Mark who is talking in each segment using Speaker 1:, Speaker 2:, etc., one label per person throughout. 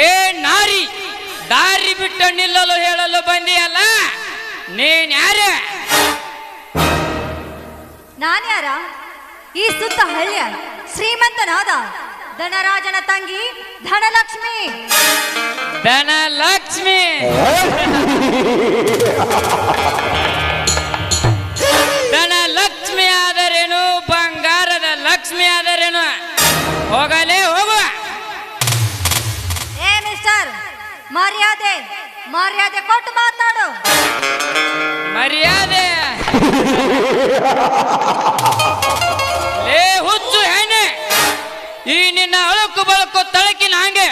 Speaker 1: ಏ ನಾರಿ, ದಾರಿ ಬಿಟ್ಟು ನಿಲ್ಲಲು ಹೇಳಲು ಬಂದಿಯಲ್ಲ, ನೀನ್ ಯಾರ?
Speaker 2: ನಾನ್ಯಾರ? ಈ ಸುತ್ತ ಹಳ್ಳಿಯ ಶ್ರೀಮಂತನಾದ ಧನರಾಜನ ತಂಗಿ ಧನಲಕ್ಷ್ಮಿ.
Speaker 1: ಧನಲಕ್ಷ್ಮಿ ಧನಲಕ್ಷ್ಮಿ ಆದರೇನು, ಬಂಗಾರದ ಲಕ್ಷ್ಮಿ ಆದರೇನು? ಹೋಗಲೇ ಹೋಗುವ.
Speaker 2: ಏ ಮಿಸ್ಟರ್, ಮರ್ಯಾದೆ ಮರ್ಯಾದೆ ಕೊಟ್ಟು ಮಾತನಾಡು.
Speaker 1: ಮರ್ಯಾದೆ? ಲೇ ಹುಚ್ಚು ಹೆಣ್ಣೆ, ಈ ನಿನ್ನ ಅಳುಕು ಬಳಕು ತಳಕಿನ ಹಂಗೆ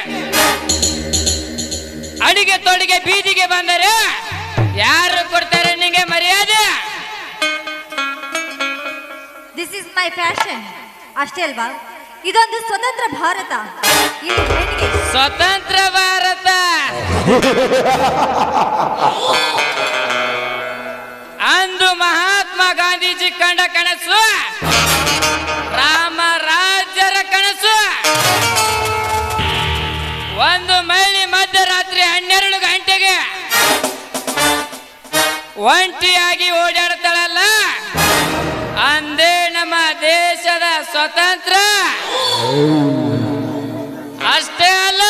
Speaker 1: ಅಡಿಗೆ ತೊಡಿಗೆ ಬೀದಿಗೆ ಬಂದರೆ ಯಾರು ಕೊಡ್ತಾರೆ ನಿಂಗೆ ಮರ್ಯಾದೆ?
Speaker 2: ದಿಸ್ ಇಸ್ ಮೈ ಫ್ಯಾಷನ್ ಅಷ್ಟೇ ಅಲ್ವಾ? ಇದೊಂದು ಸ್ವತಂತ್ರ ಭಾರತ. ಇಲ್ಲಿ ಹೆಣ್ಣಿಗೆ
Speaker 1: ಸ್ವತಂತ್ರ ಭಾರತ ಅಂದು ಮಹಾತ್ಮ ಗಾಂಧೀಜಿ ಕಂಡ ಕನಸು ರಾಮರಾಜ್ಯರ ಕನಸು. ಒಂದು ಮೈಲಿ ಮಧ್ಯರಾತ್ರಿ 12 ಗಂಟೆಗೆ ಒಂಟಿಯಾಗಿ ಓಡಾಡ್ತಾಳಲ್ಲ, ಅಂದೇ ನಮ್ಮ ದೇಶದ ಸ್ವತಂತ್ರ. ಅಷ್ಟೇ ಅಲ್ಲ,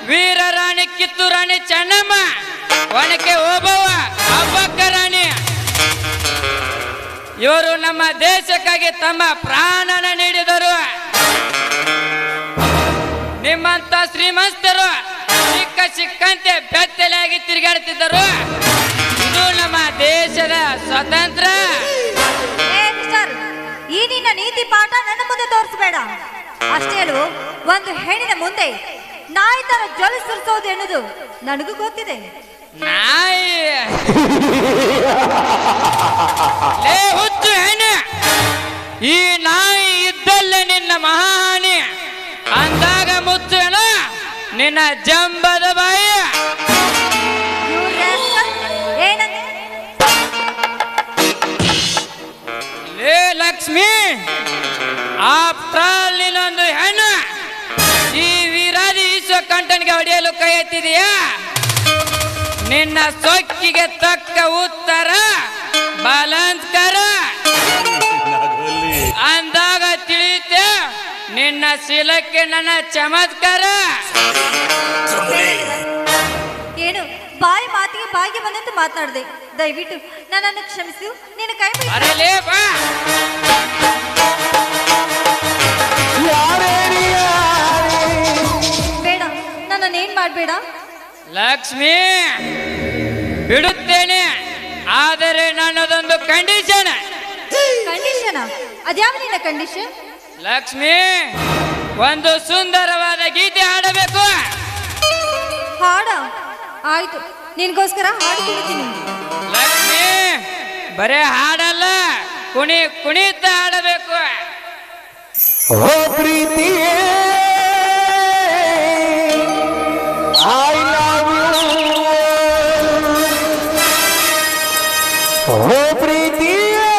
Speaker 1: ವೀರರಾಣಿ ಕಿತ್ತೂರು ರಾಣಿ ಚೆನ್ನಮ್ಮ, ಒನಕೆ ಓಬವ್ವ, ಅಬ್ಬಕ್ಕ ರಾಣಿ, ಇವರು ನಮ್ಮ ದೇಶಕ್ಕಾಗಿ ತಮ್ಮ ಪ್ರಾಣನ ನೀಡಿದರು. ನಿಮ್ಮಂತ ಶ್ರೀಮಂತರು ಸಿಕ್ಕ ಸಿಕ್ಕಂತೆ ಬೆತ್ತಲೆಯಾಗಿ ತಿರುಗಾಡ್ತಿದ್ದರು. ಇದು ನಮ್ಮ ದೇಶದ ಸ್ವತಂತ್ರ.
Speaker 2: ಈ ನಿನ್ನ ನೀತಿ ಪಾಠ ನನ್ನ ಮುಂದೆ ತೋರಿಸಬೇಡ. ಅಷ್ಟೇ ಅಲ್ಲೂ ಒಂದು ಹೆಣ್ಣಿನ ಮುಂದೆ ನಾಯಿ ತರ ಜೊಲಿ ಸುರಿಸೋದು ಎನ್ನುವುದು ನನಗೂ ಗೊತ್ತಿದೆ.
Speaker 1: ನಾಯಿ? ಲೇ ಹುಚ್ಚು ಹೆಣ್ಣೆ, ಈ ನಾಯಿ ಇದ್ದಲ್ಲೇ ನಿನ್ನ ಮಹಾನಿ ಅಂದಾಗ ಮುಚ್ಚೇನು ನಿನ್ನ ಜಂಬದ ಬಾಯಿ. ಲೇ ಲಕ್ಷ್ಮಿ, ಆಫ್ಟರ್ ಆಲ್ ನೀನೊಂದು ಹೆಣ್ಣು, ಈ ವೀರಾದಿ ವಿಶ್ವ ಕಂಠನಿಗೆ ಹೊಡೆಯಲು ಕೈ ಎತ್ತಿದೆಯಾ? ನಿನ್ನ ಸೊಕ್ಕಿಗೆ ತಕ್ಕ ಉತ್ತರ ಬಾಲಂತ್ಕರ ಅಂದಾಗ ತಿಳಿಯುತ್ತೆ ನಿನ್ನ ಶೀಲಕ್ಕೆ ನನ್ನ ಚಮತ್ಕಾರ.
Speaker 2: ಏನು ಬಾಯಿ ಮಾತಿಗೆ ಬಾಯಿಗೆ ಬಂದಂತೆ ಮಾತನಾಡಿದೆ. ದಯವಿಟ್ಟು ನನ್ನನ್ನು ಕ್ಷಮಿಸು. ನಿನ್ನ ಕೈ
Speaker 1: ಅರಲೇ ಬಾ.
Speaker 2: ಬೇಡ, ನನ್ನನ್ನೇನ್ ಮಾಡಬೇಡ.
Speaker 1: ಲಕ್ಷ್ಮಿ, ಬಿಡುತ್ತೇನೆ, ಆದರೆ ನನ್ನದೊಂದು ಕಂಡೀಷನ್.
Speaker 2: ಕಂಡೀಷನ್? ಅದ್ಯಾವ ನಿನ್ನ ಕಂಡೀಷನ್?
Speaker 1: ಲಕ್ಷ್ಮಿ, ಒಂದು ಸುಂದರವಾದ ಗೀತೆ ಹಾಡಬೇಕು.
Speaker 2: ಹಾಡ? ಆಯ್ತು, ನಿನ್ಗೋಸ್ಕರ ಹಾಡು ಕುಣಿತೀನಿ.
Speaker 1: ಲಕ್ಷ್ಮಿ, ಬರೇ ಹಾಡಲ್ಲ, ಕುಣಿತ ಹಾಡಬೇಕು.
Speaker 3: ಓ ಪ್ರೀತಿಯೇ, I love you. ಓ ಪ್ರೀತಿಯೇ,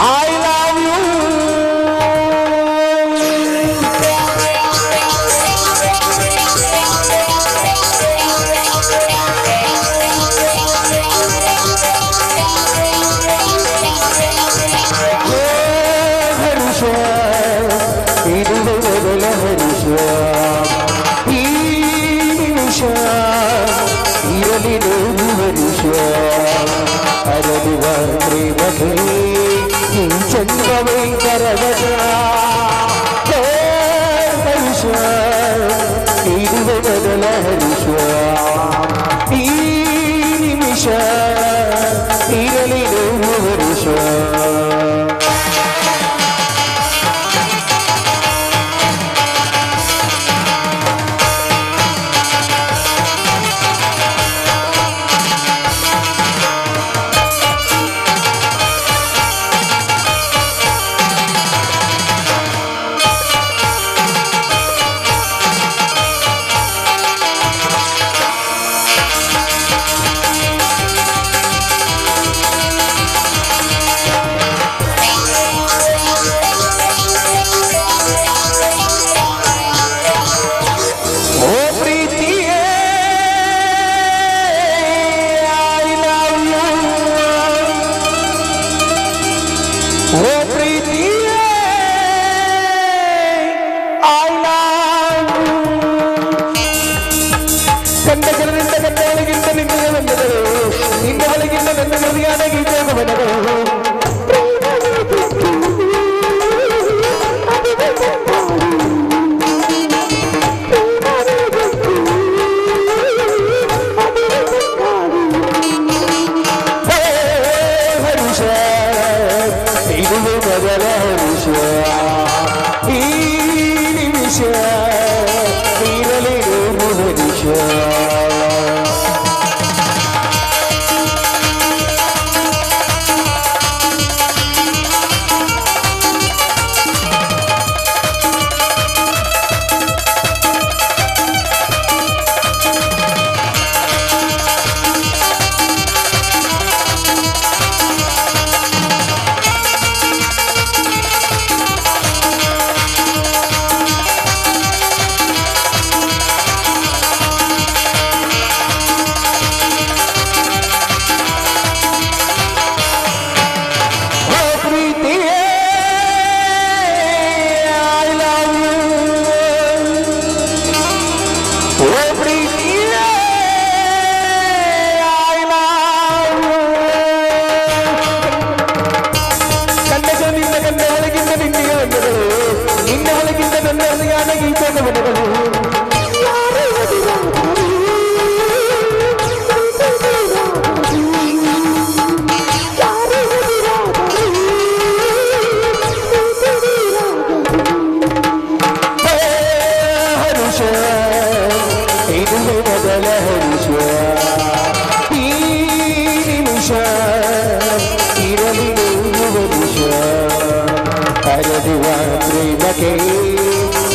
Speaker 3: I love you. I love you. ಕಂಡ ಜನರಿಂದ ಕಂಡವಳಿಗಿಂತ ನಿನ್ನ ಬಂದಗಳು ನಿನ್ನ ಒಳಗಿಂದ ನನ್ನ ಮದುವೆಯಾದ ಗೀತೆ ಮನಗಳು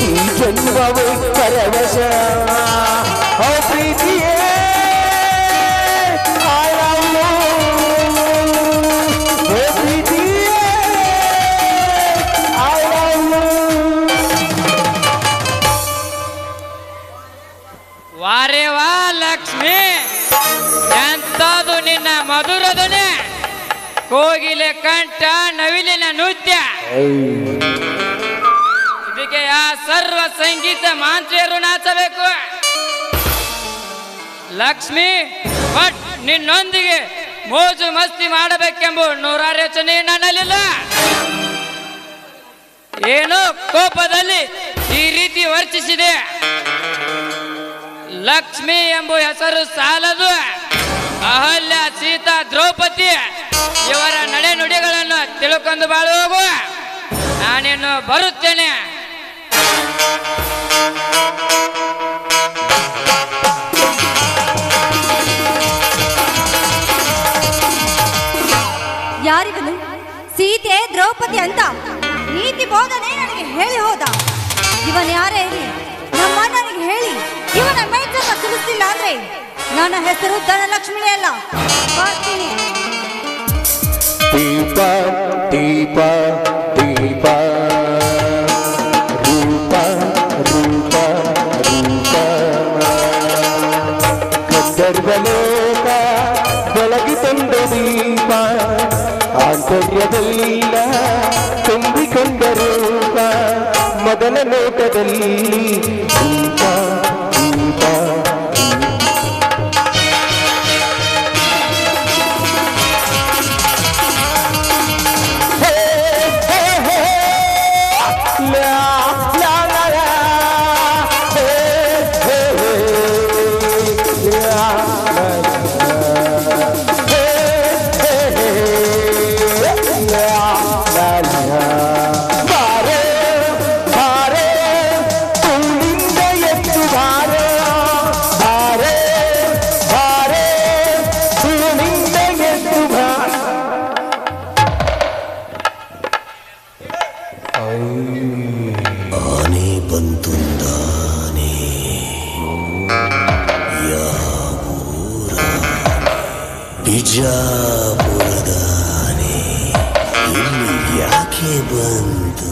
Speaker 3: ಈ ಜನ್ಮವೇ ಪರವಶ ಓ ಪ್ರೀತಿಯೇ I love you. ಓ ಪ್ರೀತಿಯೇ I love you.
Speaker 1: ವಾರೇ ವಾ ಲಕ್ಷ್ಮಿ, ಎಂತದು ನಿನ್ನ ಮಧುರದನೆ, ಕೋಗಿಲೆ ಕಂಠ, ನವಿಲಿನ ನೃತ್ಯ. ಇದಕ್ಕೆ ಆ ಸರ್ವ ಸಂಗೀತ ಮಾಂತ್ರಿಯರು ನಾಚಬೇಕು. ಲಕ್ಷ್ಮಿ ಬಟ್ ನಿನ್ನೊಂದಿಗೆ ಮೋಜು ಮಸ್ತಿ ಮಾಡಬೇಕೆಂಬ ನೂರಾರು ಯೋಚನೆ ನನ್ನಲ್ಲಿಲ್ಲ. ಏನೋ ಕೋಪದಲ್ಲಿ ಈ ರೀತಿ ವರ್ತಿಸಿದೆ. ಲಕ್ಷ್ಮಿ ಎಂಬ ಹೆಸರು ಸಾಲದು. ಅಹಲ್ಯ, ಸೀತಾ, ದ್ರೌಪದಿ ಇವರ ನಡೆ ನುಡಿಗಳನ್ನು ತಿಳ್ಕೊಂಡು ಬಾಳು ಹೋಗುವ. ನಾನೇನು ಬರುತ್ತೇನೆ.
Speaker 2: ಯಾರಿವನು? ಸೀತೆ, ದ್ರೌಪದಿ ಅಂತ ನೀತಿ ಬೋಧನೆ ನನಗೆ ಹೇಳಿ ಹೋದ. ಇವನ್ ಯಾರೇ ಇರಲಿ, ನಮ್ಮ ನನಗೆ ಹೇಳಿ ಇವನ ಮೇಚನ್ನ ಸುರಿಸಿಲ್ಲ ಅಂದ್ರೆ ನನ್ನ ಹೆಸರು ಧನಲಕ್ಷ್ಮಿನೇ ಅಲ್ಲ. ಬರ್ತೀನಿ.
Speaker 3: ದೀಪ ದೀಪ ದೀಪ ರೂಪ ರೂಪ ರೂಪ ಗಂಧರ್ವಲೋಕ ಬೆಳಗಿ ತಂದ ದೀಪ ಆಂತರ್ಯದಲ್ಲ ತುಂಬಿಕೊಂಡ ರೂಪ ಮೊದಲ ನೋಟದಲ್ಲಿ ದೀಪ ದೀಪ
Speaker 4: ಆನೆ ಬಂತುಂದಾನೆ ಯಾವೂರ ಬಿಜಾಪುರದಾನೆ ಇಲ್ಲಿ ಯಾಕೆ ಬಂತು?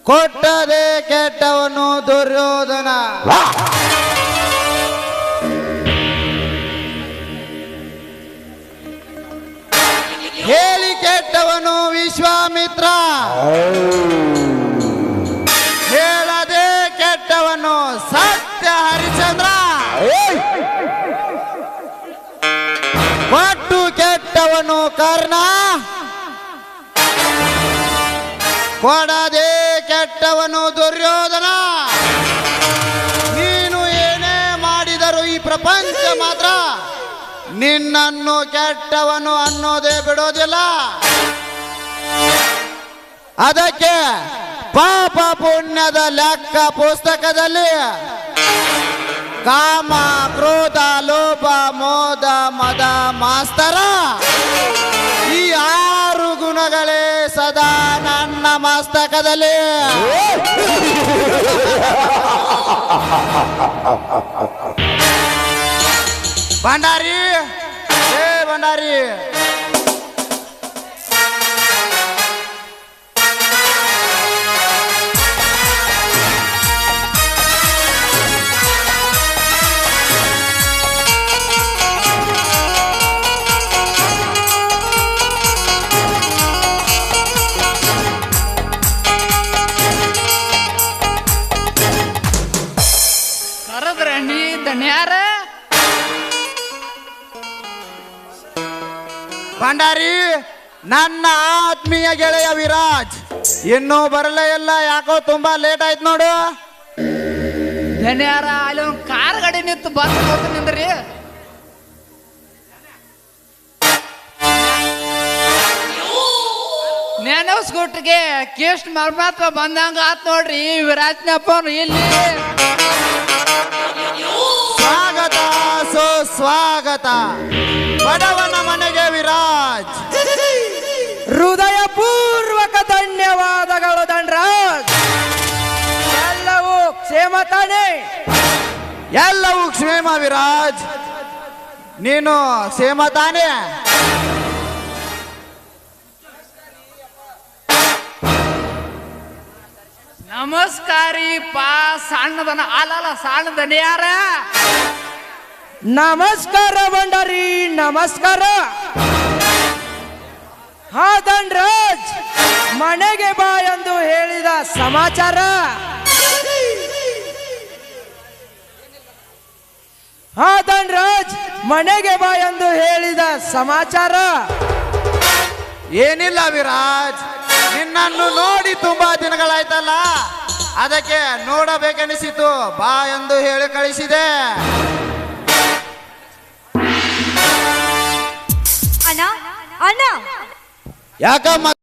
Speaker 5: ಕೊಟ್ಟದೆ ಕೆಟ್ಟವನು ದುರ್ಯೋಧನ, ಹೇಳಿ ಕೆಟ್ಟವನು ವಿಶ್ವಾಮಿತ್ರ, ಹೇಳದೆ ಕೆಟ್ಟವನು ಸತ್ಯ ಹರಿಶ್ಚಂದ್ರ, ಕೊಟ್ಟು ಕೆಟ್ಟವನು ಕರ್ಣ, ಕೊಡದೆ ಕೆಟ್ಟವನು ದುರ್ಯೋಧನ. ನೀನು ಏನೇ ಮಾಡಿದರೂ ಈ ಪ್ರಪಂಚ ಮಾತ್ರ ನಿನ್ನನ್ನು ಕೆಟ್ಟವನು ಅನ್ನೋದೇ ಬಿಡೋದಿಲ್ಲ. ಅದಕ್ಕೆ ಪಾಪ ಪುಣ್ಯದ ಲೆಕ್ಕ ಪುಸ್ತಕದಲ್ಲಿ ಕಾಮ ಕ್ರೋಧ ಲೋಭ ಮೋದ ಮದ ಮಾಸ್ತರ ಈ 6 ಗುಣಗಳೇ ಸದಾ ನನ್ನ ಮಸ್ತಕದಲ್ಲಿ. ಭಂಡಾರಿ ಏ ಭಂಡಾರಿ,
Speaker 1: ಕರದ್ರ ನೀ ದಣ್ಯಾರ
Speaker 5: ಭಂಡಾರಿ ನನ್ನ ಆತ್ಮೀಯ ಗೆಳೆಯ ವಿರಾಜ್ ಇನ್ನೂ ಬರಲೇ ಇಲ್ಲ. ಯಾಕೋ ತುಂಬಾ ಲೇಟ್ ಆಯ್ತು ನೋಡು.
Speaker 1: ದಣ್ಯಾರ ಅಲ್ಲಿ ಒಂದು ಕಾರ್ ಗಾಡಿ ನಿಂತು ಬಸ್ ಹೋಗ್ತು ನಿಂದ್ರಿ. ನೆನಸ್ಗುಟ್ಟಿಗೆ ಕಿಸ್ಟ್ ಪರಮಾತ್ಮ ಬಂದಂಗ ಆತ್ ನೋಡ್ರಿ ವಿರಾಜ್ನಪ್ಪ ಇಲ್ಲಿ.
Speaker 5: ಸ್ವಾಗತ ಸುಸ್ವಾಗತ ಬಡವನ ಮನೆಗೆ ವಿರಾಜ್.
Speaker 6: ಹೃದಯ ಪೂರ್ವಕ ಧನ್ಯವಾದಗಳು ದಂಡರಾಜ್. ಎಲ್ಲವೂ ಕ್ಷೇಮ ತಾನೇ?
Speaker 5: ಎಲ್ಲವೂ ಕ್ಷೇಮ ವಿರಾಜ್, ನೀನು ಕ್ಷೇಮ ತಾನೇ?
Speaker 1: ನಮಸ್ಕಾರಿ ಪಾ ಸಣ್ಣದನ ಅಲ್ಲಲ್ಲ ಸಣ್ಣದನ ಯಾರ
Speaker 6: ನಮಸ್ಕಾರ ಭಂಡಾರಿ ನಮಸ್ಕಾರ. ಹಾ ದಂಡರಾಜ್, ಮನೆಗೆ ಬಾ ಎಂದು ಹೇಳಿದ ಸಮಾಚಾರ. ಹಾ ದಂಡರಾಜ್, ಮನೆಗೆ ಬಾ ಎಂದು ಹೇಳಿದ ಸಮಾಚಾರ.
Speaker 5: ಏನಿಲ್ಲ ವಿರಾಜ್, ನಿನ್ನನ್ನು ನೋಡಿ ತುಂಬಾ ದಿನಗಳಾಯ್ತಲ್ಲ, ಅದಕ್ಕೆ ನೋಡಬೇಕೆನಿಸಿತು, ಬಾ ಎಂದು ಹೇಳಿ ಕಳಿಸಿದೆ.
Speaker 2: ಅಣ್ಣ ಅಣ್ಣ
Speaker 5: ಯಾಕಮ್ಮ